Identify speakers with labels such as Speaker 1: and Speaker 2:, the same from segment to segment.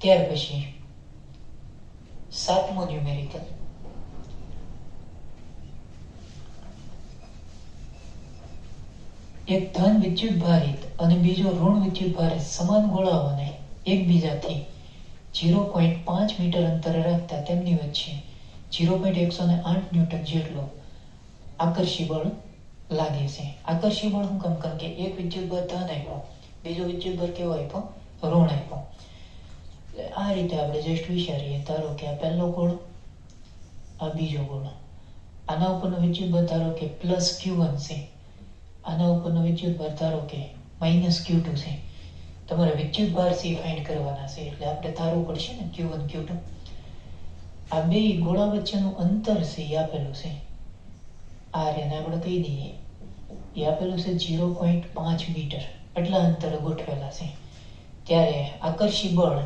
Speaker 1: ત્યાર પછી સાતમો ન્યુમેરિકલ, એક ધન વિદ્યુત ભારિત અને બીજો ઋણ વિદ્યુત ભારિત સમાન ગોળાઓને એકબીજાથી 0.5 મીટર અંતરે રાખતા તેમની વચ્ચે 0.108 ન્યૂટન જેટલો આકર્ષી બળ લાગે છે. આકર્ષી બળ શું કામ? કારણ કે એક વિદ્યુત બળ ધન આપ્યો, બીજો વિદ્યુત બળ કેવો આપ્યો? ઋણ આપ્યો. આ રીતે આપણે જસ્ટ વિચારીએ. ધારો કે આ પહેલો ગોળો, આ બીજો ગોળો, આના ઉપરનો વિદ્યુત બળ ધારો કે +Q1 છે, આના ઉપરનો વિદ્યુત ભાર ધારો કે -Q2 છે. તમારે વિદ્યુત ભાર સી ફાઇન્ડ કરવાના છે, એટલે આપણે ધારવું પડશે ને Q1 Q2. આ બે ગોળા વચ્ચેનું અંતર છે એ આપેલું છે, આ રેને આપણે કહી દઈએ એ આપેલું છે 0.5 મીટર, એટલા અંતરે ગોઠવેલા છે. ત્યારે આકર્ષી બળ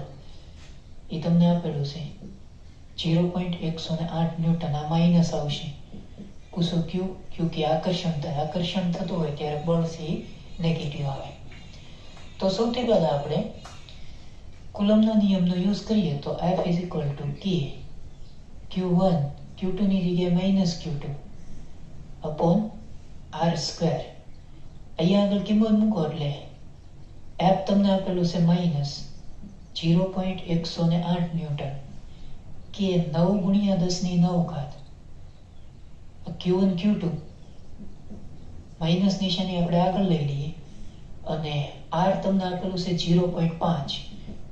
Speaker 1: એ તમને આપેલું છે 0.108 ન્યૂટન. આ માઇનસ આવશે, કુસો ક્યુ, ક્યુ કે આકર્ષણ થાય, આકર્ષણ થતું હોય ત્યારે બળ છે નેગેટિવ આવે. તો સૌથી પહેલા આપણે કુલમના નિયમનો યુઝ કરીએ તો F = K Q1 Q2 ની જગ્યાએ -Q2 upon R². અહીંયા આગળ કિંમત મૂકો એટલે F તમને આપેલું છે -0.108 ન્યૂટન, કે 9 × 10⁹. Q1 Q2 માઇનસ નિશાની આપણે આગળ લઈ લઈએ અને R તમને આપેલું છે 0.5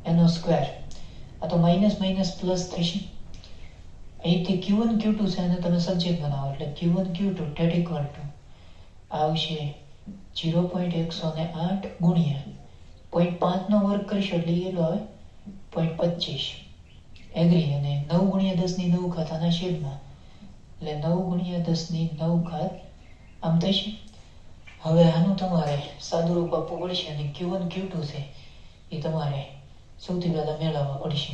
Speaker 1: એનો સ્ક્વેર. આ તો માઇનસ માઇનસ પ્લસ થશે. અહીંથી Q1 Q2 છે અને તમે સબ્જેક્ટ બનાવો એટલે Q1 Q2 આવશે 0.108 ગુણ્યા 0.5 નો વર્ગ કરશો એટલે કેટલો આવે? 0.25. એગ્રી. અને 9 × 10⁹ આના છેદમાં, એટલે 9 × 10⁹ આમ થશે. હવે આનું તમારે સાદું રૂપ આપવું પડશે અને Q1 Q2 છે એ તમારે સૌથી પહેલા મેળવવા પડશે.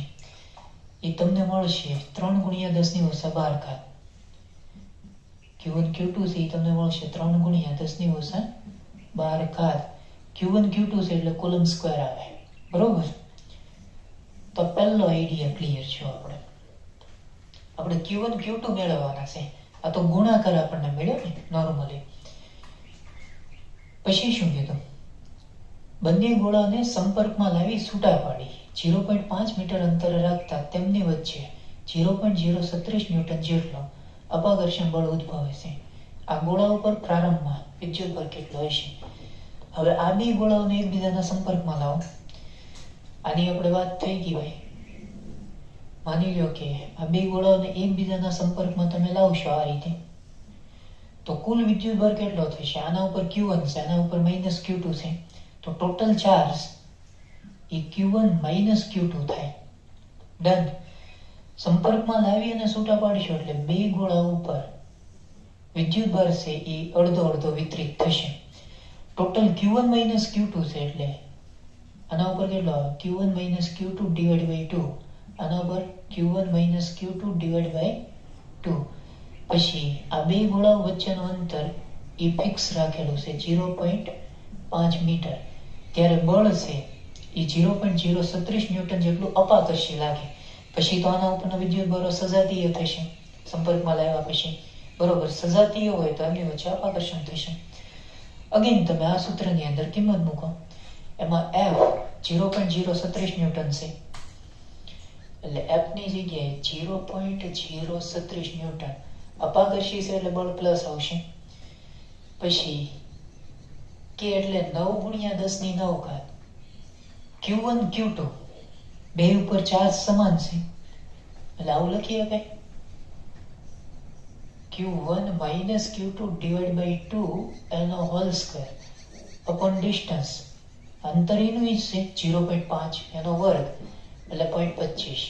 Speaker 1: એ તમને મળશે 3 × 10⁻12. Q1 Q2 છે એ તમને મળશે 3 × 10⁻12. Q1 Q2 છે એટલે કુલમ સ્ક્વેર આવે, બરોબર? તો પહેલો આઈડિયા ક્લિયર છે. આપણે Q1 Q2 મેળવવાના છે. આ તો ગુણાકાર આપણને મળ્યો ને નોર્મલી. પછી શું કીધું? બંને ગોળાને સંપર્કમાં લાવી છૂટા પાડી 0.5 મીટર અંતરે રાખતા તેમની વચ્ચે 0.036 ન્યૂટન જેટલો અપાકર્ષણ બળ ઉદ્ભવે છે. આ ગોળા ઉપર પ્રારંભમાં વિદ્યુત બળ કેટલો હશે? હવે આ બે ગોળાઓને એકબીજાના સંપર્કમાં લાવો. આની આપણે વાત થઈ ગઈ ભાઈ. માની લો કે આ બે ગોળાઓને એકબીજાના સંપર્કમાં તમે લાવશો આ રીતે, તો કુલ વિદ્યુત બળ કેટલો થશે? આના ઉપર Q1 છે, આના ઉપર -Q2 છે, તો ટોટલ ચાર્જ એ Q1 Q2 થાય. ડન. સંપર્કમાં લાવી અને છૂટા પાડશો એટલે બે ગોળા ઉપર વિદ્યુત બળ છે એ અડધો અડધો વિતરિત થશે. ટોટલ Q1 Q2 છે એટલે આના ઉપર કેટલો આવે? Q1 Q2 / 2. આના ઉપર Q1 Q2 / 2. પછી આ બે ગોળાઓ વચ્ચેનું અંતર એ ફિક્સ રાખેલું છે 0.5 મીટર. ત્યારે બળ છે એ 0.036 ન્યૂટન જેટલું અપાકર્ષી લાગે. પછી તો આના ઉપરના વિદ્યુત બળો સજાતીય થશે સંપર્કમાં લાવ્યા પછી, બરોબર? સજાતીય હોય તો એમની વચ્ચે અપાકર્ષણ થશે. અગેન તમે આ સૂત્રની અંદર કિંમત મૂકો. એમાં F 0.036 ન્યૂટન છે એટલે F ની જગ્યાએ 0.036 ન્યૂટન અપાકર્ષી છે એટલે બળ પ્લસ આવશે. પછી K એટલે 9 × 10⁹. Q1 Q2 બે ઉપર ચાર્જ સમાન છે એટલે આવું લખીએ કે Q1 Q2 / 2 એનો હોલ સ્ક્વેર અપોન ડિસ્ટન્સ. અંતર એનું જ છે 0.5 એનો વર્ગ એટલે 0.25.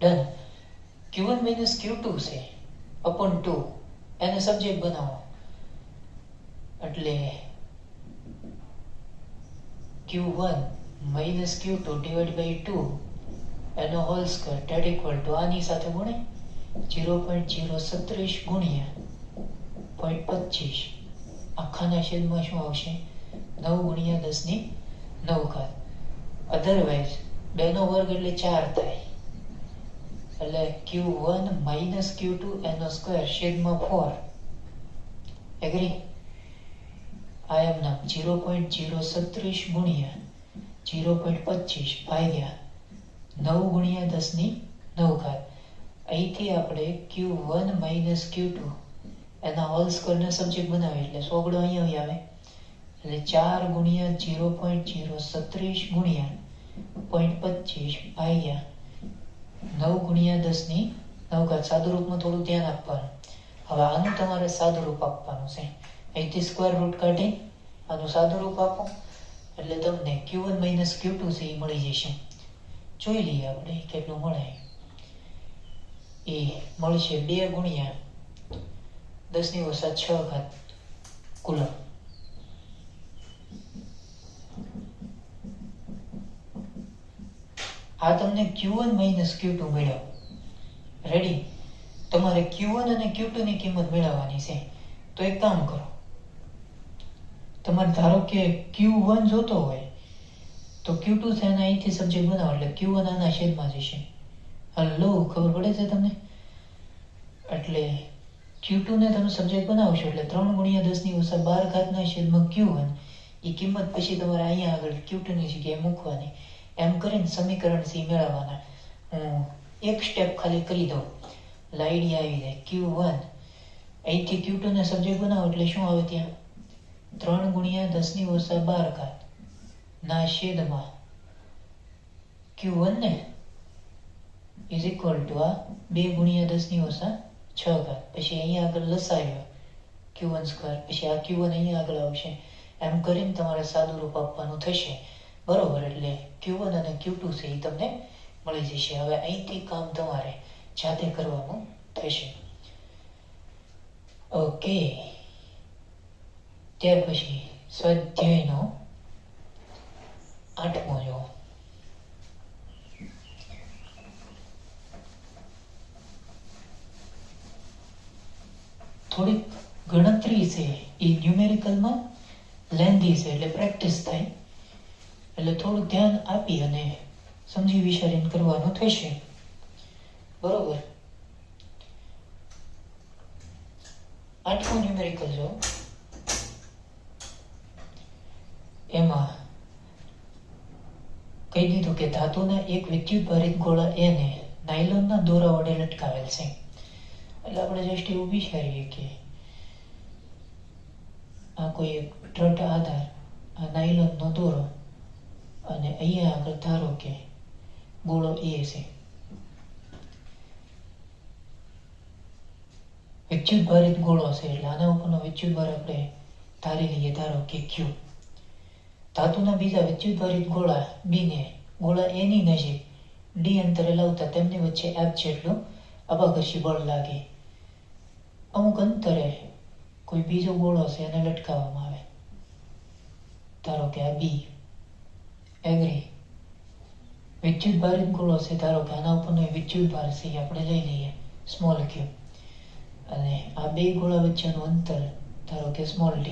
Speaker 1: ડન. Q1 Q2 છે અપોન 2 એને સબ્જેક્ટ બનાવો એટલે Q1 Q2 / 2 એનો હોલ સ્ક્વેર આની સાથે ગુણે 0.036 ગુણ્યા 0.25 આખાના છેદમાં શું આવશે? 9 × 10⁹. અધરવાઇઝ 2 નો વર્ગ એટલે 4 થાય, એટલે Q1 માઇનસ Q2 એનો સ્ક્વેર છેદમાં 4. એગ્રી? આ એમના 0.037 ગુણ્યા 0.25 ભાગ્યા 9 ગુણ્યા 10⁹. અહીંથી આપણે Q1 માઇનસ Q2 એના હોલ સ્ક્વેરને સબ્જેક્ટ બનાવીએ એટલે સોગડો અહીંયા આવે, એટલે 4 ગુણ્યા 0.037 ગુણ્યા 0.25 ભાગ્યા 9 ગુણ્યા 10⁹. સાદું રૂપમાં થોડું ધ્યાન આપવાનું. હવે આનું તમારે સાદું રૂપ આપવાનું છે. અહીંથી સ્ક્વેર રૂટ કાઢી આનું સાદું રૂપ આપો એટલે તમને Q1 માઇનસ Q2 છે એ મળી જશે. જોઈ લઈએ આપણે કેટલું મળે. એ મળશે 2 ગુણ્યા 10⁶ કુલમ. આ તમને Q1 માઇનસ Q2 મળ્યો. રેડી? તમારે Q1 અને Q2 ની કિંમત મેળવવાની છે. તો એક કામ કરો, તમારે ધારો કે Q1 જોતો હોય તો Q2 છે એના અહીંથી સબ્જેક્ટ બનાવો એટલે Q1 આના છેદમાં જશે. હલો, ખબર પડે છે તમને? એટલે Q2 ને તમે સબ્જેક્ટ બનાવશો એટલે 3 ગુણ્યા 10⁻12 છેદમાં Q1 એ કિંમત પછી તમારે અહીંયા આગળ Q2 ની જગ્યાએ મૂકવાની. એમ કરીને સમીકરણ C મેળવવાના. હું એક સ્ટેપ ખાલી કરી દઉં એટલે આઈડિયા આવી જાય. Q1 અહીંથી Q2 ને સબ્જેક્ટ બનાવો એટલે શું આવે ત્યાં 3 ગુણ્યા 10⁻12 ના છેદમાં Q1 ને ઇઝ ઇક્વલ ટુ આ 2 ગુણ્યા 10⁻6. પછી અહીંયા આગળ લસાવ્યો Q1 સ્ક્વેર, પછી આ Q1 અહીંયા આગળ આવશે. એમ કરીને તમારે સાદું રૂપ આપવાનું થશે. બરોબર? એટલે Q1 અને Q2 છે એ તમને મળી જશે. હવે અહીંથી કામ તમારે જાતે કરવાનું થશે. ઓકે, ત્યાર પછી સ્વાધ્યાયનો 8મો જો. થોડીક ગણતરી છે એ ન્યુમેરિકલમાં લેન્ધી છે એટલે પ્રેક્ટિસ થાય, એટલે થોડું ધ્યાન આપી અને સમજી વિચારીને કરવાનું થશે. બરોબર? 8મો ન્યુમેરિકલ જો, એમાં કહી દીધું કે ધાતુના એક વિદ્યુત ભારિત ગોળા એને નાયલોનના દોરા વડે લટકાવેલ છે. એટલે આપણે જસ્ટ એવું વિચારીએ કે આ કોઈ એક દ્રઢ આધાર, આ નાયલોનનો દોરો, અને અહીંયા આગળ ધારો કે ગોળો A છે. વિદ્યુત ભારિત ગોળો છે એટલે આના ઉપરનો વિદ્યુત ભાર આપણે ધારી લઈએ, ધારો કે Q. ધાતુના બીજા વિદ્યુત ભારિત ગોળા B ને ગોળા A ની નજીક D અંતરે લાવતા તેમની વચ્ચે F જેટલું અપાઘર્ષી બળ લાગે. અમુક અંતરે કોઈ બીજો ગોળો છે એને લટકાવવામાં આવે, ધારો કે આ B. એગ્રી? વિદ્યુત ભારિત ગોળો છે, ધારો કે આના ઉપરનો વિદ્યુત ભાર છે આપણે લઈ લઈએ સ્મોલ q, અને આ બે ગોળા વચ્ચેનું અંતર ધારો કે સ્મોલ d.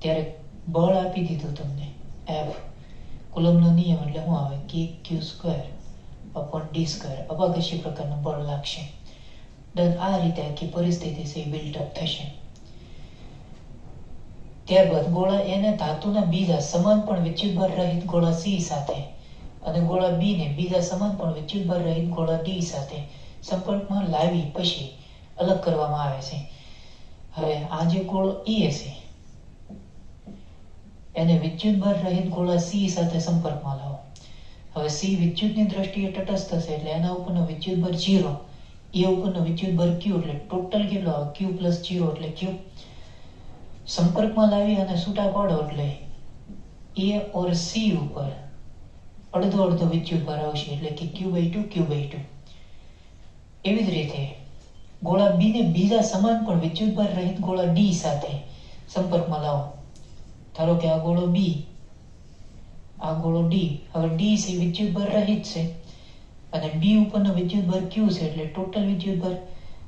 Speaker 1: ત્યારે બળ આપી દીધું તમને F. કુલમનો નિયમ એટલે શું આવે? kq²/d². અપાઘર્ષી પ્રકારનું બળ લાગશે. ડન. આ રીતે આખી પરિસ્થિતિ છે બિલ્ટઅપ થશે. ત્યારબાદ ગોળા એને ધાતુના બીજા સમાન પણ વિદ્યુતભાર રહિત ગોળા C સાથે અને ગોળા B ને બીજા સમાન પણ વિદ્યુતભાર રહિત ગોળા D સાથે સંપર્કમાં લાવી પછી અલગ કરવામાં આવે છે. હવે આ જે ગોળો E છે એને વિદ્યુતભાર રહિત ગોળા C સાથે સંપર્કમાં લાવો. હવે C વિદ્યુતની દ્રષ્ટિએ તટસ્થ થશે એટલે એના ઉપરનો વિદ્યુતભાર 0, E ઉપરનો વિદ્યુતભાર Q, એટલે ટોટલ કેટલો આવે? Q + 0 એટલે Q. સંપર્કમાં લાવી અને છૂટા પાડો એટલે A ઓર C ઉપર અડધો અડધો વિદ્યુતભાર આવશે એટલે કે Q/2 Q/2. એવી જ રીતે ગોળા B ને બીજા સમાન પણ વિદ્યુતભાર રહિત ગોળા D સાથે સંપર્કમાં લાવો. ધારો કે આ ગોળો B, આ ગોળો D. હવે D છે વિદ્યુતભાર રહિત છે અને B ઉપરનો વિદ્યુતભાર Q છે એટલે ટોટલ વિદ્યુતભાર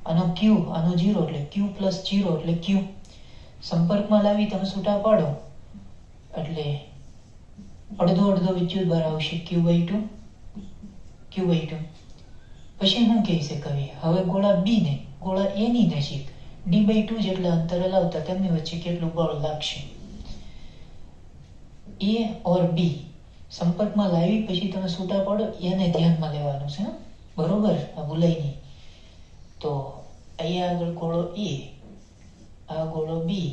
Speaker 1: આનો Q, આનો 0 એટલે Q + 0 એટલે Q. સંપર્કમાં લાવી તમે છૂટા પાડો એટલે અડધો અડધો વિદ્યુતભાર આવશે Q/2. q/2. પછી શું કહે છે કવિ, હવે ગોળા બી ને ગોળા એ ની નજીક d/2 જેટલા અંતરે લાવતા તેમની વચ્ચે કેટલું બળ લાગશે. એ ઓર બી સંપર્કમાં લાવી પછી તમે છૂટા પડો એને ધ્યાનમાં લેવાનું છે, બરોબર, આ ભૂલાય નહીં. તો અહીંયા આગળ ગોળો એ, આ ગોળો બી,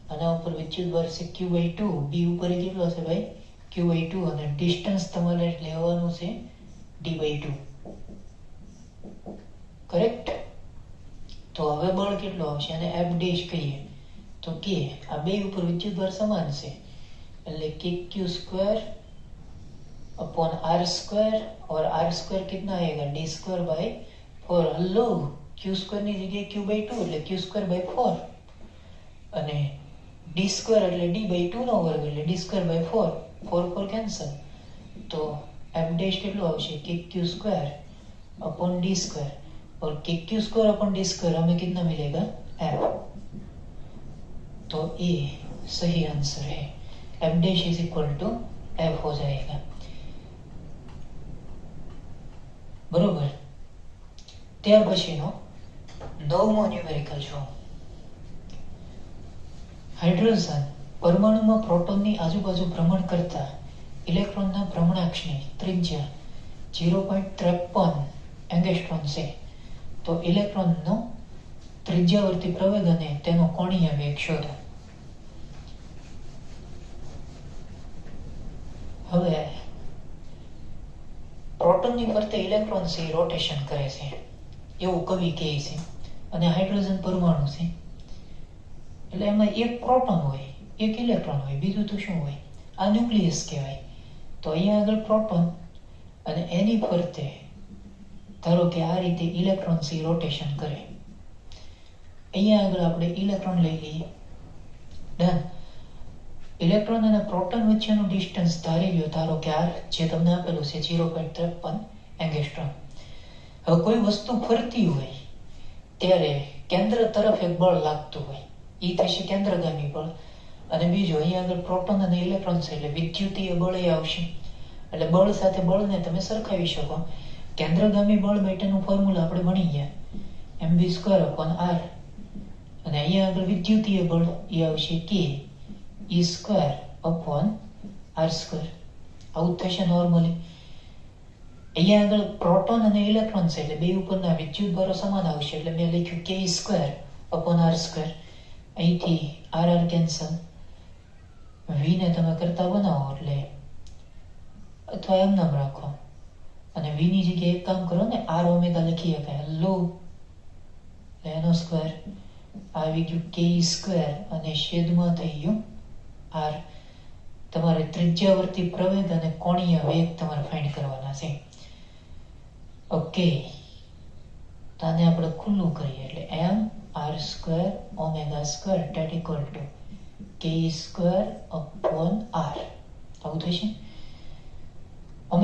Speaker 1: આના ઉપર વિદ્યુત બળ છે q/2, બી ઉપર કેટલો છે ભાઈ q/2, અને ડિસ્ટન્સ તમારે લેવાનું છે d/2. કરેક્ટ. તો હવે બળ કેટલો આવશે, અને F' કહીએ તો કે આ બે ઉપર વિદ્યુત બળ સમાન છે એટલે kq² अपॉन r² और r² कितना आएगा d²/4. हल्लो, q² ની જગ્યાએ q/2 એટલે q²/4 અને d² એટલે d/2 નો વર્ગ એટલે d²/4, 4 કેન્સલ. તો f' કેટલો આવશે kq² अपॉन d² और kq² अपॉन d² हमें कितना मिलेगा f. तो ये सही आंसर है, f' is equal to f हो जाएगा. बरोबर. ત્યાર પછીનો 9મો ન્યુમેરિકલ જો, હાઇડ્રોજન પરમાણુમાં પ્રોટોનની આજુબાજુ ભ્રમણ કરતા ઇલેક્ટ્રોનના ભ્રમણાક્ષની ત્રિજ્યા 0.53 એંગસ્ટ્રોમ છે. તો ઇલેક્ટ્રોનનો ત્રિજ્યાવર્તી પ્રવેગ અને તેનો કોણીય વેગ શોધો. હવે પ્રોટોનની ફરતે ઇલેક્ટ્રોન છે રોટેશન કરે છે એવું કવિ કહે છે, અને હાઇડ્રોજન પરમાણુ છે એટલે એમાં એક પ્રોટોન હોય એક ઇલેક્ટ્રોન હોય, બીજું તો શું હોય, આ ન્યુક્લિયસ કહેવાય. તો અહીંયા આગળ પ્રોટોન અને એની ફરતે ધારો કે આ રીતે ઇલેક્ટ્રોન છે રોટેશન કરે. અહીંયા આગળ આપણે ઇલેક્ટ્રોન લઈ લઈએ, ડન. ઇલેક્ટ્રોન અને પ્રોટોન વચ્ચેનું ડિસ્ટન્સ ધારી લ્યો, ધારો કે r જે તમને આપેલું છે 0.53 એંગસ્ટ્રોમ. હવે કોઈ વસ્તુ ફરતી હોય ત્યારે કેન્દ્ર તરફ એક બળ લાગતું હોય, એ થશે કેન્દ્રગામી બળ, અને બીજું અહીંયા આગળ પ્રોટોન અને ઇલેક્ટ્રોન છે એટલે વિદ્યુતીય બળ આવશે. એટલે બળ સાથે બળને તમે સરખાવી શકો. કેન્દ્રગામી બળ માટેનું ફોર્મ્યુલા આપણે ભણી ગયા, mv²/r, અને અહીંયા આગળ વિદ્યુતીય બળ એ આવશે k e²/r². આવું થશે નોર્મલી. અહીંયા આગળ પ્રોટોન અને ઇલેક્ટ્રોન છે એટલે બે ઉપરના વિદ્યુત બળો સમાન આવશે એટલે મેં લખ્યું k²/r². અહીંથી r કેન્સલ, v ને તમે કરતા બનાવો એટલે, અથવા એમ નામ રાખો, અને v ની જગ્યાએ એક કામ કરો ને, r ઓમેગા લખી શકાય. લો એનો સ્ક્વેર આવી ગયું k² અને છેદમાં થઈ ગયું r. તમારે ત્રિજ્યાવર્તી પ્રવેગ અને કોણીય વેગ તમારે ફાઇન્ડ કરવાના છે. ઓકે, તો આને આપણે ખુલ્લું કરીએ એટલે mr² ω² that equal to k²/r. આવું થશે. ω²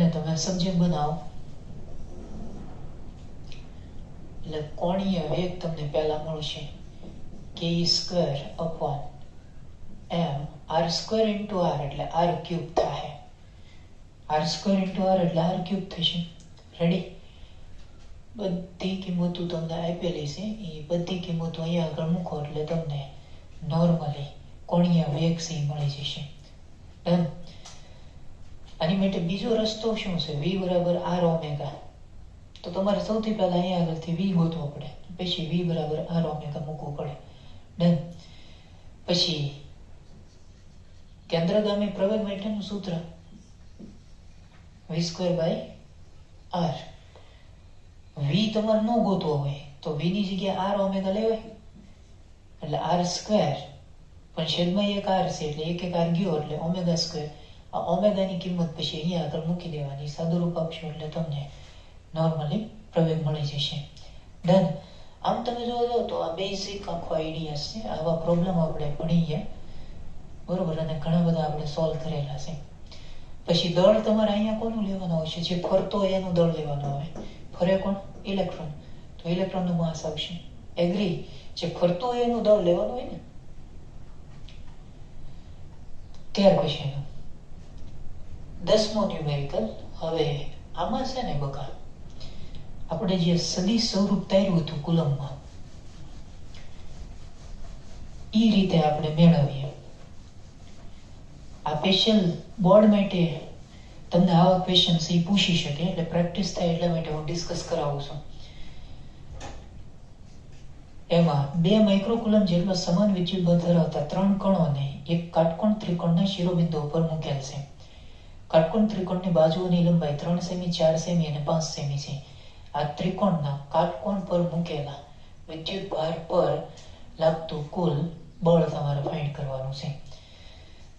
Speaker 1: ને તમે સબ્જેક્ટ બનાવો એટલે કોણીય વેગ તમને પહેલા મળશે k²/mr² into r એટલે r³ થાય. r² into r એટલે r³ થશે. રેડી. બધી કિંમતો તમને આપેલી છે, એ બધી કિંમતો અહીંયા આગળ મૂકો એટલે તમને નોર્મલી કોણીય વેગ છે મળી જશે. ડન. આની માટે બીજો રસ્તો શું છે, v બરાબર r ઓમેગા. તો તમારે સૌથી પહેલા અહીંયા આગળથી v ગોતવો પડે, પછી v બરાબર r ઓમેગા મૂકવું પડે. ડન. પછી કેન્દ્રગામી પ્રવેગ માટેનું સૂત્ર v²/r. v તમારે ન ગોતવો હોય તો v ની જગ્યાએ r ઓમેગા લેવાય એટલે r², પણ છેદમાં એક r છે એટલે એક r ગયો એટલે ω². આ ઓમેગાની કિંમત પછી અહીંયા આગળ મૂકી દેવાની, સાદુરૂપ આપશો એટલે તમને નોર્મલી પ્રવેગ મળી જશે. ડન. આમ તમે જોવો તો આ બેઝિક આખો આઈડિયા છે. આવા પ્રોબ્લેમ આપણે ભણી ગયા, બરોબર, અને ઘણા બધા આપણે સોલ્વ કરેલા છે. પછી દળ તમારે અહીંયા કોનું લેવાનું આવશે, જે ફરતો હોય એનું દળ લેવાનું આવે. ફરે કોણ? ઇલેક્ટ્રોન. તો ઇલેક્ટ્રોનનું માસ આવશે. એગ્રી? જે ફરતો હોય એનું દળ લેવાનું હોય ને. ત્યાર પછીનું 10મો ન્યુમેરિકલ. હવે આમાં છે ને બકા, આપણે જે સદિશ સ્વરૂપ તાર્યું હતું કુલમમાં, એ રીતે આપણે મેળવીએ. આ સ્પેશિયલ બોર્ડ માટે તમને આવા ક્વેશ્ચન્સ એ પૂછી શકે, એટલે પ્રેક્ટિસ થાય એટલા માટે હું ડિસ્કસ કરાવું છું. એમાં 2 માઇક્રોકુલમ જેટલો સમાન વિદ્યુતભાર ધરાવતા 3 કણોને એક કાટકોણ ત્રિકોણના શિરોબિંદુ ઉપર મૂકેલ છે. કાટકોણ ત્રિકોણની બાજુઓની લંબાઈ 3 સેમી, 4 સેમી અને 5 સેમી છે. આ ત્રિકોણના કાટકોણ પર મૂકેલા વિદ્યુતભાર પર લાગતું કુલ બળ તમારે ફાઇન્ડ કરવાનું છે.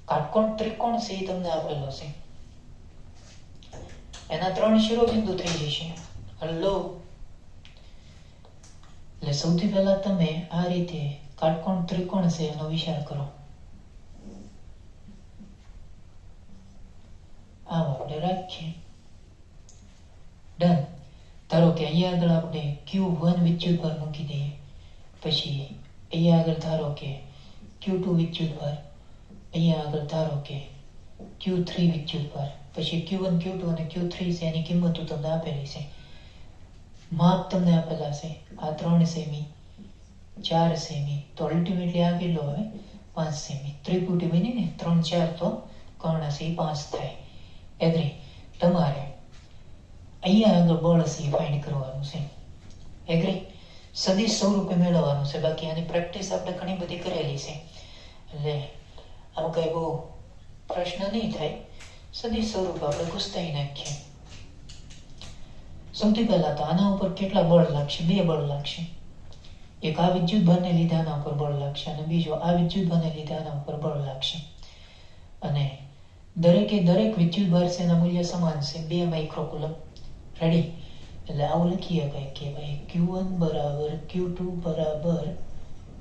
Speaker 1: કાટકોણ ત્રિકોણ છે એ તમને આપેલો છે, એના 3 શિરોબિંદુ થઈ જશે. હલો, એટલે સૌથી પહેલા તમે આ રીતે કાટકોણ ત્રિકોણ છે એનો વિચાર કરો. આમ આપણે રાખીએ. ડન. ધારો કે અહીંયા આગળ આપણે Q1 વિદ્યુતભાર મૂકી દઈએ, પછી અહીંયા આગળ ધારો કે Q2 વિદ્યુતભાર, અહીંયા આગળ ધારો કે Q3 વિદ્યુતભાર, પછી Q1, Q2 અને Q3 છે એની કિંમતો તમને આપેલી છે, માપ તમને આપેલા છે. આ 3 સેમી, 4 સેમી, તો અલ્ટિમેટલી આ કેટલો આવે? 5 સેમી. ત્રિપુટી બની ને, 3 4 તો કર્ણ છે 5 થાય. એગ્રી. તમારે અહીંયા આગળ બળ છે ફાઇન્ડ કરવાનું છે. એગ્રી. સદિશ સ્વરૂપે મેળવવાનું છે. બાકી આની પ્રેક્ટિસ આપણે ઘણી બધી કરેલી છે, એટલે આમ કઈ બહુ પ્રશ્ન નહીં થાય. સદિશ સ્વરૂપ આપણે ઘૂસતાઈ નાખીએ. સૌથી પહેલા તો આના ઉપર કેટલા બળ લાગશે? 2 બળ લાગશે. એક આ વિદ્યુતભારને લીધે આના ઉપર બળ લાગશે, અને બીજો આ વિદ્યુતભારને લીધે આના ઉપર બળ લાગશે. અને દરેકે દરેક વિદ્યુતભાર છે એના મૂલ્ય સમાન છે, 2 માઇક્રોકુલમ. રેડી? એટલે આવું લખીએ કઈ કે ભાઈ Q1 બરાબર Q2 બરાબર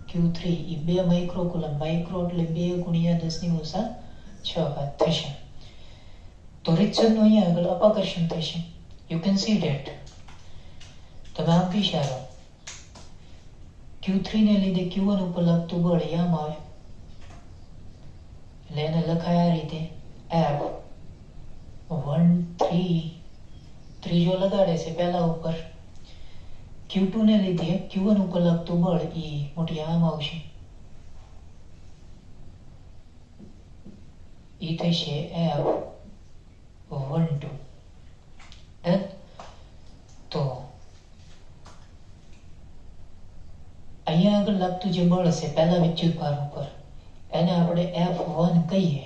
Speaker 1: Q3 એ 2 માઇક્રોકુલમ. માઇક્રો એટલે 2 ગુણ્યા 10⁻6 થશે. તો રીતસરનું અહીંયા આગળ અપાકર્ષણ થશે. You can see that. તમે આમ વિચારો, Q3 ને લીધે Q1 ઉપર લાગતું બળ આમ આવે, એટલે એને લખાય આ રીતે F1 ત્રીજો લગાડે છે પહેલા ઉપર. Q2 ને લીધે Q1 ઉપર લાગતું બળ એ મોટી આમ આવશે, એ થશે F12. ડન. તો અહીંયા આગળ લાગતું જે બળ છે પહેલા વિદ્યુતભાર ઉપર, એને આપણે F1 કહીએ.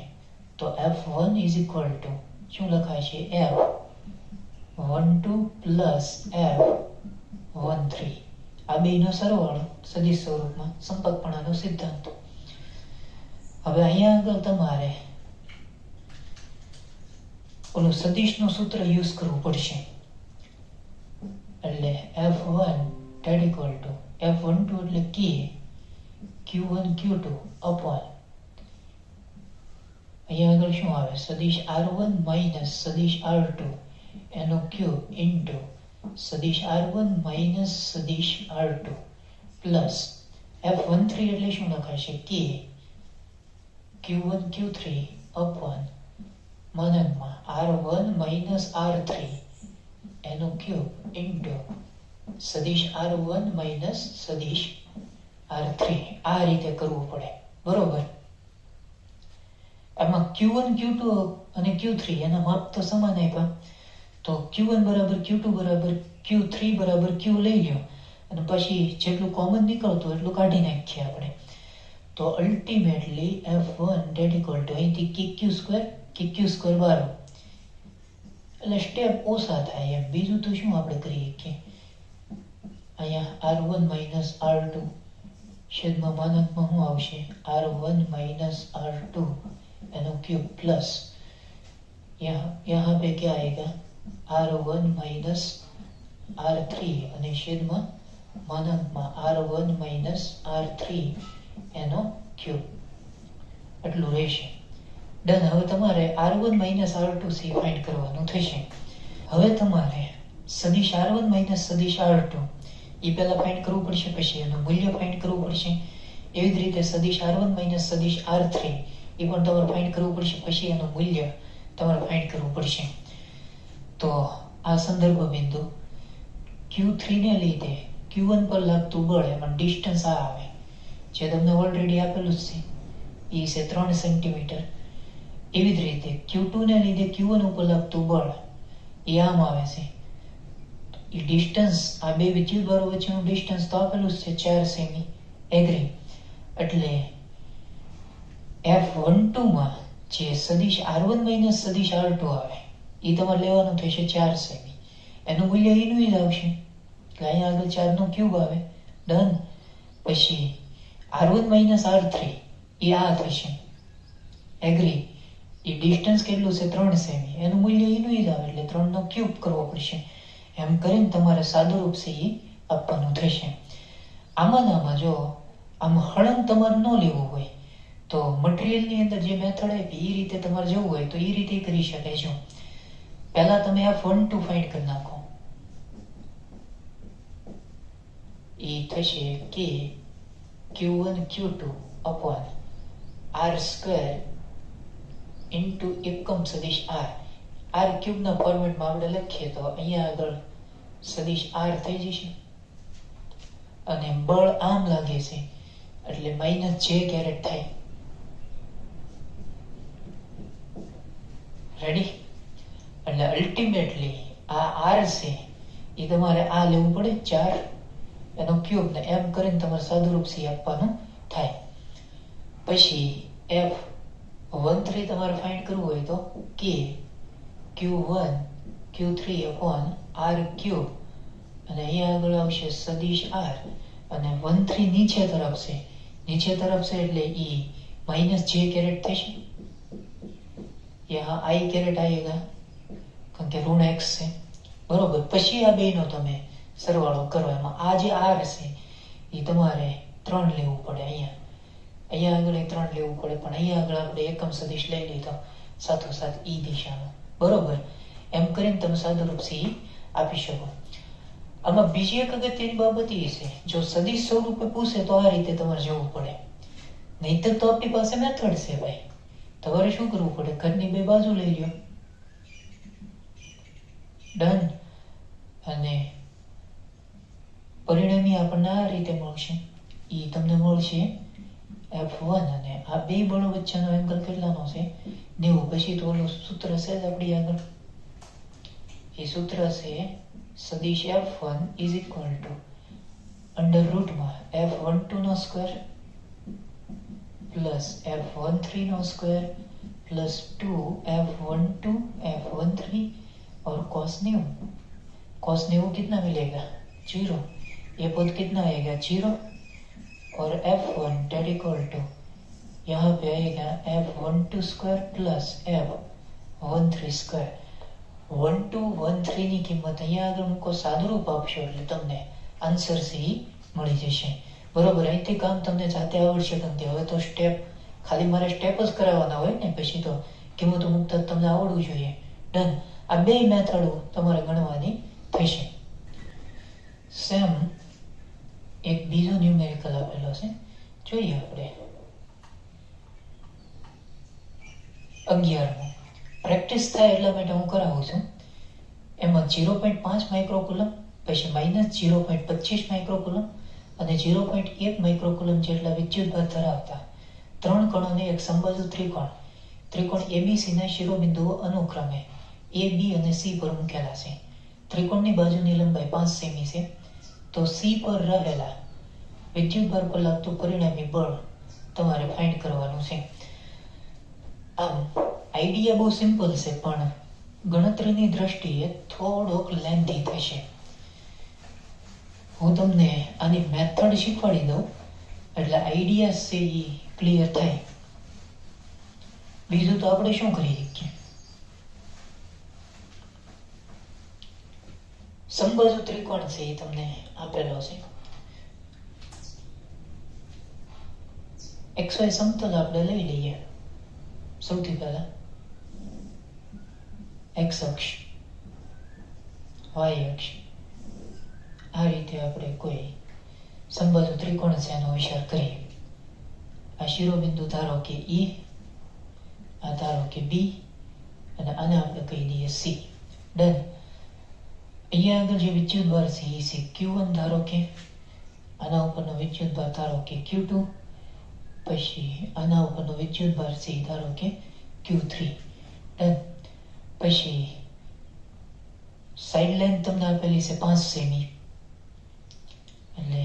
Speaker 1: તો F1 ઇઝ ઇક્વલ ટુ શું લખાય છે? F12 plus F13. આ બેનો સરવાળો સદિશ સ્વરૂપમાં સંપર્કપણાનો સિદ્ધાંત. હવે અહીંયા આગળ તમારે ઓલું સદિશનું સૂત્ર યુઝ કરવું પડશે. એટલે F1 that equal to F12 એટલે K Q1 Q2 upon અહીંયા આગળ શું આવે? સદિશ R1 માઇનસ સદિશ R2 એનો ક્યુબ ઇન્ટુ સદિશ R1 માઇનસ સદિશ R2 પ્લસ F13 એટલે શું લખાશે? K Q1 Q3 upon માનકમાં R1 minus R3 એનો ક્યુબ ઇન્ટુ સદિશ R1 માઇનસ સદિશ R3. આ રીતે કરવું પડે, બરોબર? આમાં Q1 Q2 અને Q3 એના માપ તો સમાન આપ્યા, તો Q1 બરાબર Q2 બરાબર Q3 બરાબર Q લઈ લ્યો, અને પછી જેટલું કોમન નીકળતું એટલું કાઢી નાખીએ આપણે. તો ultimately F1 that equal to અહીંથી KQ સ્ક્વેર બારો, એટલે સ્ટેપ ઓછા થાય એમ. બીજું તો શું આપણે કરીએ કે અહીંયા R1 માઇનસ R2 છેદમાં માનકમાં શું આવશે? R1 માइनस R2 एनो क्यूब प्लस यहाँ पे क्या आएगा? R1 माइनस R3 અને છેદમાં માનકમાં R1 માઇનસ R3 એનો ક્યુબ એટલું રહેશે. ડન. હવે તમારે R1 minus R2 C find કરવાનું થશે. હવે તમારે સદિશ R1 માઇનસ સદિશ R2 એ પહેલા ફાઇન્ડ કરવું પડશે, પછી એનું મૂલ્ય ફાઇન્ડ કરવું પડશે. એવી જ રીતે સદિશ R1 માઇનસ સદિશ R3 એ પણ તમારે ફાઇન્ડ કરવું પડશે, પછી એનું મૂલ્ય તમારે ફાઇન્ડ કરવું પડશે. તો આ સંદર્ભ બિંદુ Q3 ને લીધે Q1 પર લાગતું બળ એમાં ડિસ્ટન્સ આ આવે જે તમને ઓલરેડી આપેલું જ છે, એ છે 3 સેન્ટીમીટર. એવી જ રીતે Q2 ને લીધે Q1 ઉપર લાગતું બળ એ આમ આવે છે. એ ડિસ્ટન્સ આ બે વિદ્યુતભારો વચ્ચેનું ડિસ્ટન્સ તો આપેલું જ છે 4 સેમી. એગ્રી. એટલે F12 માં જે સદિશ R1 માઇનસ સદિશ R2 આવે એ તમારે લેવાનું થશે 4 સેમી. એનું મૂલ્ય એનું જ આવશે એટલે અહીંયા આગળ 4 નો ક્યુબ આવે. ડન. પછી R1 માઇનસ R3 એ આ થશે. એગ્રી. એ ડિસ્ટન્સ કેટલું છે 3 સેમી, એનું મૂલ્ય એનું જ આવે એટલે 3 નો ક્યુબ કરવો પડશે. એમ કરીને તમારે સાદુરૂપ છે એ આપવાનું થશે. આમાં જો આમ હળંગ તમારે ન લેવું હોય તો મટીરિયલની અંદર જે મેથડ આપી એ રીતે તમારે જવું હોય તો એ રીતે કરી શકાય છે. પહેલા તમે F12 ફાઇન્ડ કરી નાખો. એ થશે કે Q1 Q2 upon R square into એકમ સદિશ R. R ક્યુબના ફોર્મેટમાં આપણે લખીએ તો અહીંયા આગળ સદિશ R થઈ જશે અને બળ આમ લાગે છે એટલે માઇનસ J કેરેટ થાય. રેડી. એટલે અલ્ટિમેટલી આ R છે એ તમારે આ લેવું પડે 4 એનો ક્યુબ ને એમ કરીને તમારે સાદુરૂપ C આપવાનું થાય. પછી F13 તમારે ફાઇન્ડ કરવું હોય તો K Q1 Q3 upon R cube અને અહીંયા આગળ આવશે સદિશ R અને 13 નીચે તરફ છે. નીચે તરફ છે એટલે E माइनस J कैरेट થશે. यहाँ I कैरेट आएगा કારણ કે ઋણ x છે બરોબર. પછી આ બેનો તમે સરવાળો કરો. એમાં આ જે R છે એ તમારે 3 લેવું પડે. અહીંયા આગળ 3 લેવું પડે પણ અહીંયા આગળ આપણે એકમ સદિશ લઈ લીધો સાથોસાથ E દિશામાં બરોબર. એમ કરીને તમે સાદુરૂપ C આપી શકો. આમાં બીજી એક અગત્યની બાબત એ છે જો સદિશ સ્વરૂપે પૂછે તો આ રીતે તમારે જવું પડે, નહીતર તો આપણી પાસે મેથડ છે ભાઈ. તમારે શું કરવું પડે, ઘરની બે બાજુ લઈ લ્યો. ડન. અને પરિણામી આપણને આ રીતે મળશે. એ તમને મળશે F1 અને આ બે બળો વચ્ચેનો એંગલ કેટલાનો છે 90. પછી તો ઓલું સૂત્ર છે જ આપણી આગળ. એ સૂત્ર છે સદિશ F1 is equal to under રૂટમાં F12 નો સ્ક્વેર પ્લસ F13 નો સ્क्वायर प्लस 2 F13 और cos 90. cos 90 कितना मिलेगा 0. ये पद कितना आएगा 0 और F1 डेट इक्वल टू यहाँ पे आएगा F12 square plus F13 square. 1213 ની કિંમત અહીંયા આગળ મૂકો, સાદુરૂપ આપશો એટલે તમને આન્સર સી મળી જશે બરોબર. અહીંથી કામ તમને જાતે આવડશે કેમ કે હવે તો સ્ટેપ ખાલી મારે સ્ટેપ જ કરાવવાના હોય ને, પછી તો કિંમતો મૂકતા તમને આવડવું જોઈએ. ડન. આ બે મેથડો તમારે ગણવાની થશે. સેમ એક બીજો ન્યુમેરિકલ આપેલો છે, જોઈએ આપણે 11મો. પ્રેક્ટિસ થાય એટલા માટે હું કરાવું છું. એમાં 0.5 માઇક્રોકુલમ, પછી માઇનસ 0.25 માઇક્રોકુલમ અને 0.1 માઇક્રોકુલમ જેટલા વિદ્યુતભાર ધરાવતા 3 કણોને એક સમબાજુ ત્રિકોણ ABC ના શિરોબિંદુઓ અનુક્રમે A, B અને C પર મૂકેલા છે. ત્રિકોણની બાજુની લંબાઈ 5 સેમી છે. તો C પર રહેલા વિદ્યુતભાર પર લાગતું પરિણામી બળ તમારે ફાઇન્ડ કરવાનું છે. આમ આઈડિયા બહુ સિમ્પલ છે પણ ગણતરીની દ્રષ્ટિએ થોડોક લેન્ધી થશે. હું તમને આની મેથડ શીખવાડી દઉં એટલે આઈડિયા છે એ ક્લિયર થાય. બીજું તો આપણે શું કરી શકીએ, સમબાજુ ત્રિકોણ છે એ તમને આપેલો છે. XY સમતલ આપણે લઈ લઈએ. સૌથી પહેલા x અક્ષ, y અક્ષ, આ રીતે આપણે કોઈ સમબાજુ ત્રિકોણ છે એનો વિચાર કરીએ. આ શિરોબિંદુ ધારો કે E, આ ધારો કે B અને આને આપણે કહી દઈએ C. ડન. અહીંયા આગળ જે વિદ્યુત ભાર છે એ છે Q1 ધારો કે આના ઉપરનો વિદ્યુત ભાર ધારો કે Q2, પછી આના ઉપરનો વિદ્યુત ભાર છે ધારો કે Q3. ડન. પછી સાઈડ લાઈન તમને આપેલી છે 5 સેમી, એટલે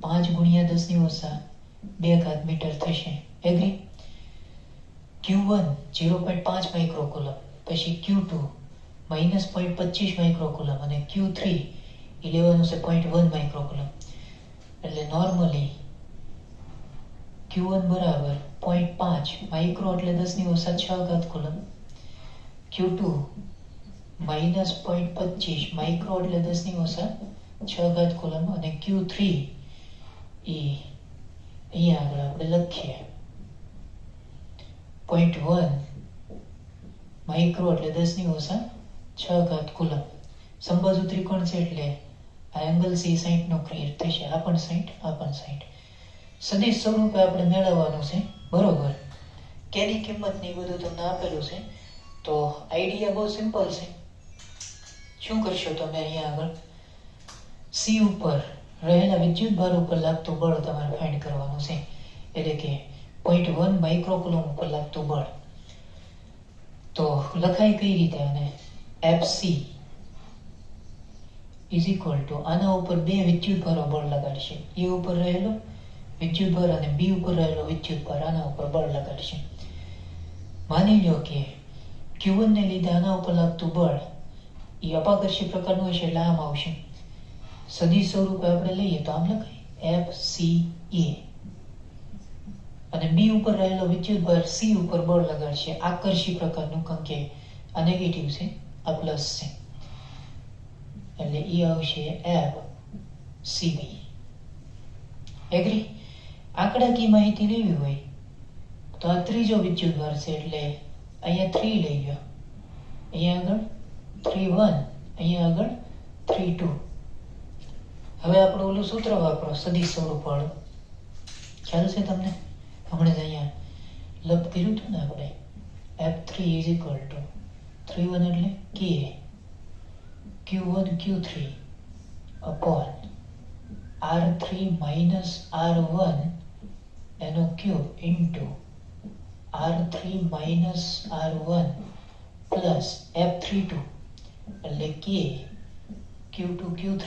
Speaker 1: 5 ગુણ્યા 10⁻²² મીટર થશે. એગ્રી? Q1 0.5 માઇક્રોકુલમ, પછી Q2 -0.25 માઇક્રોકુલમ અને Q3 એ લેવાનું છે 0.1 માઇક્રોકુલમ. એટલે નોર્મલી Q1 બરાબર 0.5 માઇક્રો એટલે 10⁻6 કુલમ, Q2 -0.25 માઇક્રો એટલે 10⁻6 કુલમ અને Q3 એ અહીંયા આગળ આપણે લખીએ 0.1 માઇક્રો એટલે 10⁻6 કુલમ. સમબાજુ ત્રિકોણ છે એટલે આ એંગલ છે 60 નો ક્રિએટ થશે. આ પણ 60, આ પણ 60. સદિશ સ્વરૂપે આપણે મેળવવાનું છે, બરોબર. કેની કિંમત ને બધું તમને આપેલું છે. તો આઈડિયા બહુ સિમ્પલ છે. શું કરશો તમે? અહીંયા આગળ સી ઉપર રહેલા વિદ્યુત ભાર ઉપર લાગતું બળ તમારે ફાઇન્ડ કરવાનું છે, એટલે કે 0.1 માઇક્રોકુલમ ઉપર લાગતું બળ. તો લખાય કઈ રીતે? અને FC ઇઝ ઇક્વલ ટુ આના ઉપર બે વિદ્યુત ભારો બળ લગાડશે. એ ઉપર રહેલો વિદ્યુત ભાર અને બી ઉપર રહેલો વિદ્યુત ભાર આના ઉપર બળ લગાડશે. માની લો કે Q1 ને લીધે આના ઉપર લાગતું બળ એ અપાકર્ષી પ્રકારનું હશે, એટલે આમ આવશે. સદિશ સ્વરૂપે આપણે લઈએ તો આમ લખાય FCA, અને બી ઉપર રહેલો વિદ્યુત ભાર સી ઉપર બળ લગાડશે આકર્ષી પ્રકારનું, કારણ કે આ નેગેટિવ છે, આ પ્લસ છે, એટલે એ આવશે FCB. એગ્રી? આંકડાકીય માહિતી લેવી હોય તો આ ત્રીજો વિદ્યુત ભાર છે, એટલે અહીંયા 3 લઈ ગયો, અહીંયા આગળ 3.1, અહીંયા આગળ 3.2. હવે આપણે ઓલું સૂત્ર વાપરો, સદિશ સ્વરૂપ વાળું. ખ્યાલ છે તમને? હમણાં જ અહીંયા લપ કર્યું હતું ને આપણે. F3 ઇઝ ઇક્વલ ટુ 3.1 એટલે K Q1 Q3 upon R3 minus R1 એનો cube into R3 minus R1 plus F32 એટલે K Q2 Q3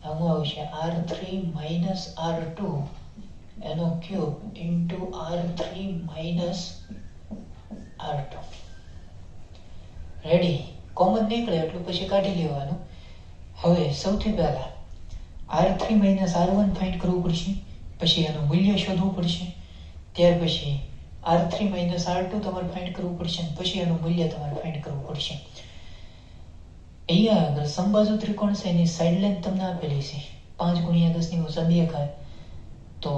Speaker 1: આમાં આવશે R3 માઇનસ R2 એનો cube into R3 minus R2. Ready? Common નીકળે એટલું પછી કાઢી લેવાનું. હવે સૌથી પહેલા R3 માઇનસ R1 ફાઇન્ડ કરવું પડશે, પછી એનું મૂલ્ય શોધવું પડશે, ત્યાર પછી R3 માઇનસ R2 તમારે ફાઇન્ડ કરવું પડશે, પછી એનું મૂલ્ય તમારે ફાઇન્ડ કરવું પડશે. અહીંયા આગળ સમબાજુ ત્રિકોણ છે, એની સાઈડ લાઈન તમને આપેલી છે 5 ગુણ્યા 10⁻². તો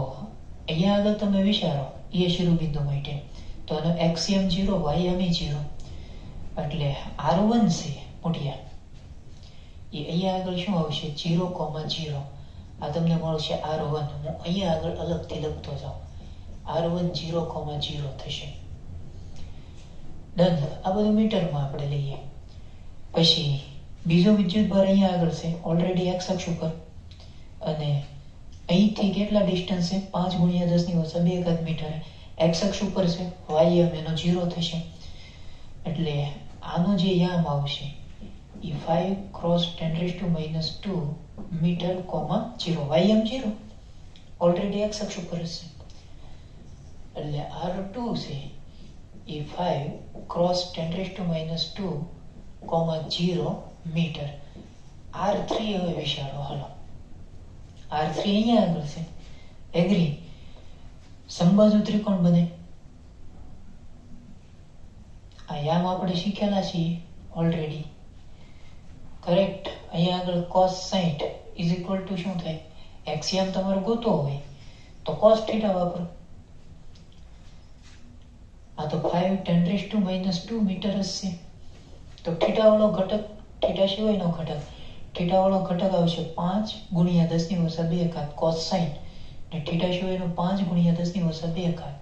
Speaker 1: અહીંયા આગળ તમે વિચારો એ શિરોબિંદુ માટે, તો આનો એક્સિયમ 0, વાયમ 0, એટલે R1 છે મોટિયા એ અહીંયા આગળ શું આવશે? 0,0. આ તમને મળશે R1. હું અહીંયા આગળ અલગથી લખતો જાઉં, R1 0,0 થશે. ડન. આ બધું મીટરમાં આપણે લઈએ. પછી બીજો વિદ્યુત ભાર અહીંયા આગળ છે ઓલરેડી એક્સ અક્ષ ઉપર, અને અહીંથી કેટલા ડિસ્ટન્સ છે? 5 ગુણ્યા 10⁻²² મીટર. એક્સ અક્ષ ઉપર છે, વાયમ એનો 0 થશે, એટલે આનો જે યામ આવશે એ 5 ક્રોસ 10⁻² મીટર, 0. વાયમ 0 ઓલરેડી એક્સ અક્ષ ઉપર છે, એટલે R2 છે એ 5 ક્રોસ 10⁻², 0 મીટર. R3 હવે વિચારો, હાલો R3 અહીંયા આગળ છે. એગ્રી? સમબાજુ ત્રિકોણ બને. આ યામ આપણે શીખેલા છીએ ઓલરેડી, કરેક્ટ? અહીંયા આગળ cos 60 ઇઝ ઇક્વલ ટુ શું થાય? એક્સિયમ તમારે ગોતવો હોય તો cos થીટા વાપરો. આ તો 5 10⁻² મીટર જ છે, તો થીટા વાળો ઘટક, થીટા સિવાયનો ઘટક, થીટા વાળો ઘટક આવશે 5 ગુણ્યા 10⁻², cos 60, ને થીટા સિવાયનો 5 ગુણ્યા 10⁻²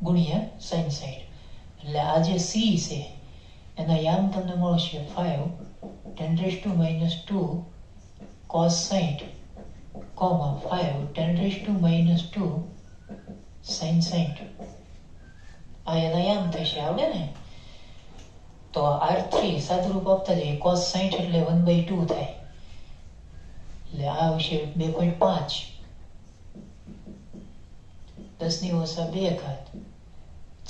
Speaker 1: ગુણ્યા sin 60. એટલે આ જે C છે એના યામ તમને મળશે 5 10⁻², cos 60, 5 10⁻², sin 60. આ એના યામ થશે, આવડે ને? તો R3 સાદુરૂપ આપતા જઈએ. cos 60 એટલે 1/2 થાય, એટલે આ આવશે 2.5, 10⁻².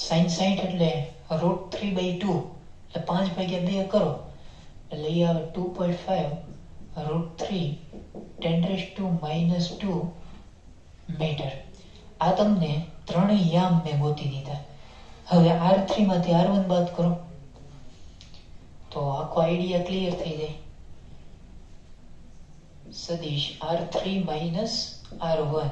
Speaker 1: sin 60 એટલે √3/2, એટલે 5/2 કરો એટલે એ આવે 2.5 √3 10⁻² મીટર. આ તમને ત્રણેય યામ મેં ગોતી દીધા. હવે R3 માંથી R1 બાદ કરો તો આખો આઈડિયા ક્લિયર થઈ જાય. સદિશ R3 - R1,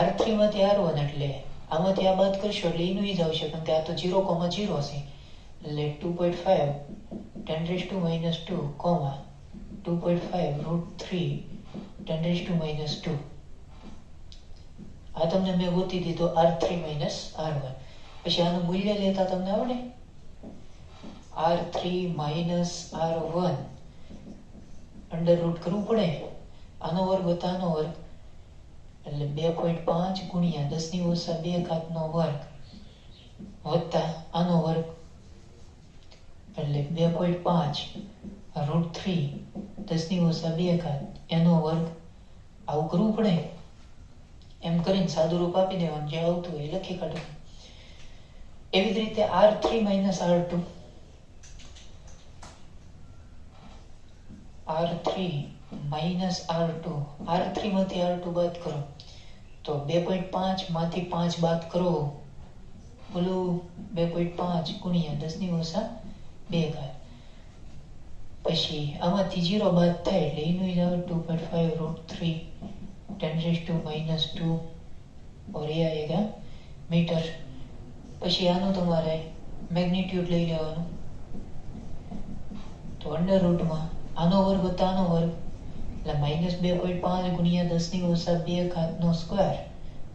Speaker 1: R3 માંથી R1 એટલે આમાંથી આ બાદ કરશો એટલે એનું જ આવશે, કારણ કે આ તો 0,0 છે, એટલે 2.5 10⁻², 2.5 √3 10⁻². આ તમને મેં ગોતી દીધો R3 - R1. પછી આનું મૂલ્ય લેતા તમને આવડે? R3 - R1 અંડર રૂટ કરવું પડે. આનો વર્ગ વત્તા આનો વર્ગ એટલે 2.5 ગુણ્યા 10⁻²² વત્તા આનો વર્ગ એટલે 2.5 √3 10⁻², એનો વર્ગ. આવું કરવું પડે. એમ કરીને સાદું રૂપ આપી દેવાનું, જે આવતું હોય એ લખી કાઢો. એવી જ રીતે R3 - R2, R3 - R2, R3 માંથી R2 બાદ કરો તો 2.5 માંથી 5 બાદ કરો, બોલો 2.5 ગુણ્યા 10⁻². પછી આમાંથી 0 બાદ થાય એટલે એનું જ આવે 2.5 √3 10⁻² और ये आएगा मीटर. પછી આનું તમારે મેગ્નિટ્યુડ લઈ લેવાનું, તો અંડર રૂટમાં આનો વર્ગ વત્તા આનો વર્ગ એટલે -2.5 ગુણ્યા 10⁻²²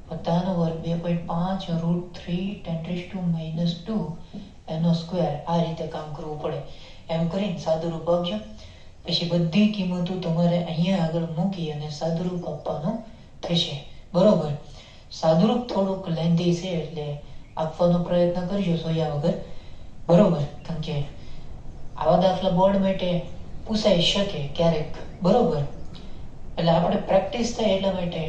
Speaker 1: વત્તા આનો વર્ગ 2.5 √3 10⁻², એનો સ્ક્વેર. આ રીતે કામ કરવું પડે. એમ કરીને સાદુરૂપ આપજો. પછી બધી કિંમતો તમારે અહીંયા આગળ મૂકી અને સાદુરૂપ આપવાનું થશે. બરોબર. સાદુરૂપ થોડુંક લેન્ધી છે એટલે આપવાનો પ્રયત્ન કરજો સોયા વગર. બરોબર, કારણ કે આવા દાખલા બોર્ડ માટે પૂછાઈ શકે ક્યારેક. બરોબર, એટલે આપણે પ્રેક્ટિસ થાય એટલા માટે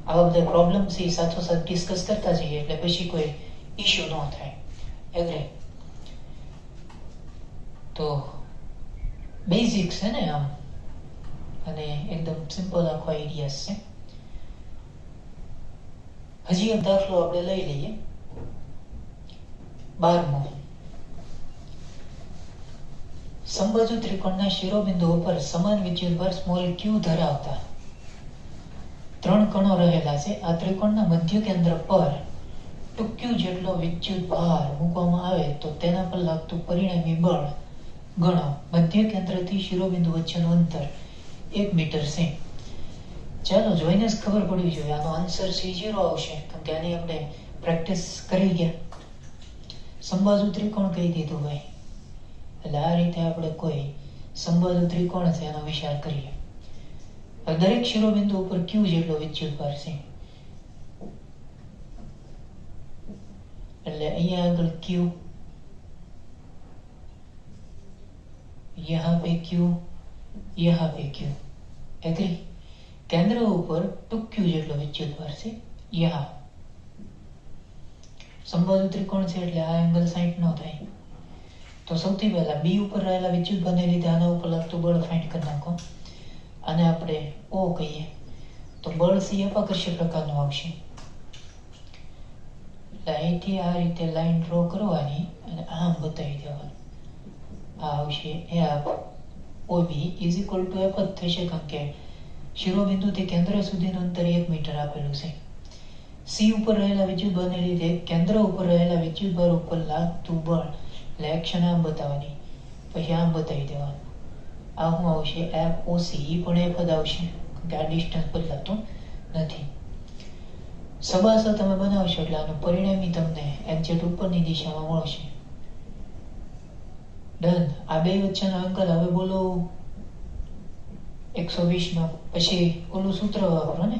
Speaker 1: આવા બધા પ્રોબ્લેમ છે સાથોસાથ ડિસ્કસ કરતા જઈએ, એટલે પછી કોઈ ઇશ્યુ ન થાય. એગ્રી? તો બેઝિક છે ને આમ, અને એકદમ સિમ્પલ આખો આઈડિયાસ છે. હજી એક દાખલો આપણે લઈ લઈએ. 12મો. સમબાજુ ત્રિકોણના શિરોબિંદુઓ પર સમાન વિદ્યુતભાર સ્મોલ q ધરાવતા 3 કણો રહેલા છે. આ ત્રિકોણના મધ્ય કેન્દ્ર પર 2q જેટલો વિદ્યુતભાર મૂકવામાં આવે તો તેના પર લાગતું પરિણામી બળ ગણો. મધ્ય કેન્દ્રથી શિરોબિંદુ વચ્ચેનું અંતર 1 મીટર છે. ચાલો જોઈને જ ખબર પડવી જોઈએ. આનો આન્સર C0 આવશે, કારણ કે આની આપણે પ્રેક્ટિસ કરી ગયા. સમબાજુ ત્રિકોણ કહી દીધું ભાઈ, એટલે આ રીતે આપણે કોઈ સમબાજુ ત્રિકોણ છે એનો વિચાર કરીએ. દરેક શિરોબિંદુ ઉપર q જેટલો વિદ્યુતભાર છે, એટલે અહીંયા આગળ q, यहाँ पे q, यहाँ पे q. एग्री? केंद्र ऊपर 2q જેટલો વિદ્યુતભાર છે. यहाँ સમબાજુ ત્રિકોણ છે એટલે આ એંગલ 60 નો થાય. તો સૌથી પહેલા બી ઉપર રહેલા વિદ્યુતભારને લીધે આના ઉપર લાગતું બળ ફાઇન્ડ કરી નાખો. આને આપણે O કહીએ તો બળ C અપાકર્ષી પ્રકારનું આવશે. એટલે અહીંથી આ રીતે લાઈન ડ્રો કરવાની અને આમ બતાવી દેવાનું. આ આવશે F OB is equal two F જ થશે, કારણ કે શિરોબિંદુથી કેન્દ્ર સુધીનું અંતર 1 મીટર આપેલું છે. સી ઉપર રહેલા વિદ્યુતભારને લીધે કેન્દ્ર ઉપર રહેલા વિદ્યુતભાર ઉપર લાગતું બળ, એટલે એક્શન આમ બતાવવાની, પછી આમ બતાવી દેવાનું. આ શું આવશે? FOC. પણ F જ આવશે, કારણ કે આ ડિસ્ટન્સ બદલાતું નથી. સબાસર તમે બનાવશો એટલે આનું પરિણામી તમને એક્ઝેક્ટ ઉપરની દિશામાં મળશે. ડન. આ બે વચ્ચેનો અંકલ હવે બોલો 120 નો. પછી ઓલું સૂત્ર વાપરો ને,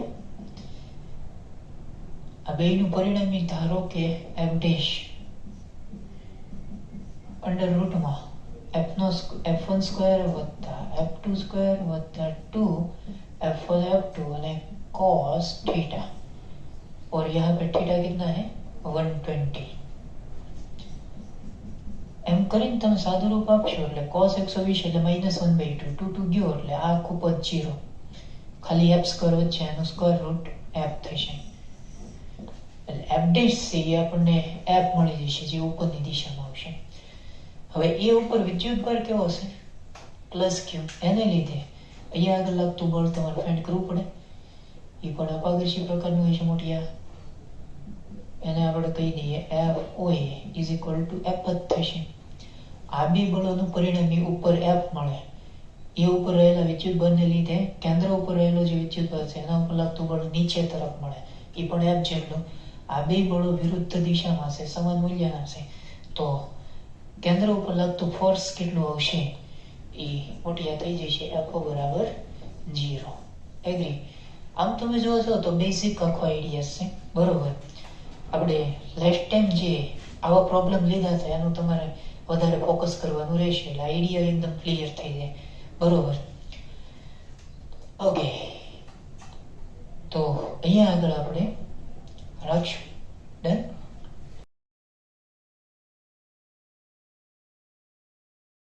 Speaker 1: આ બેયનું પરિણામી ધારો કે f ડેશ અંડર રૂટમાં f1 સ્ક્વેર વત્તા f2 સ્ક્વેર વત્તા 2 f1 f2 અને cos थीटा, और यहाँ पे थीटा कितना है 120. એમ કરીને તમે સાદું રૂપ આપશો એટલે cos 120 એટલે -1/2, 2 ગયો એટલે આ આખું પદ 0, ખાલી f સ્ક્વેર વચ્ચે એનું સ્ક્વેર રૂટ f થશે. એટલે f ડેશ છે એ આપણને f મળી જશે જે ઉપરની દિશામાં આવશે. હવે એ ઉપર વિદ્યુતભાર કેવો હશે +q, એને લીધે અહીંયા આગળ લાગતું બળ તમારે ફાઇન્ડ કરવું પડે. એ પણ અપાકર્ષી પ્રકારનું હોય છે મોટિયા, એને આપણે કહી દઈએ FOA = F જ થશે. આ બે બળોનું પરિણામી ઉપર F મળે, એ ઉપર રહેલા વિદ્યુત બળને લીધે કેન્દ્ર ઉપર રહેલો જે વિદ્યુત બળ છે એના ઉપર લાગતું બળ નીચે તરફ મળે, એ પણ F જેટલું. આ બે બળો વિરુદ્ધ દિશામાં છે, સમાન મૂલ્યના છે, તો કેન્દ્ર ઉપર લાગતું ફોર્સ કેટલું આવશે એ મોટિયા થઈ જશે FO = 0. એગ્રી? આમ તમે જોવો છો તો બેઝિક આખો આઈડિયા છે, બરોબર. આપણે લાસ્ટ ટાઈમ જે આવા પ્રોબ્લેમ લીધા હતા એનું તમારે વધારે ફોકસ કરવાનું રહેશે, એટલે આઈડિયા એકદમ ક્લિયર થઈ જાય, બરોબર. ઓકે, તો અહીંયા આગળ આપણે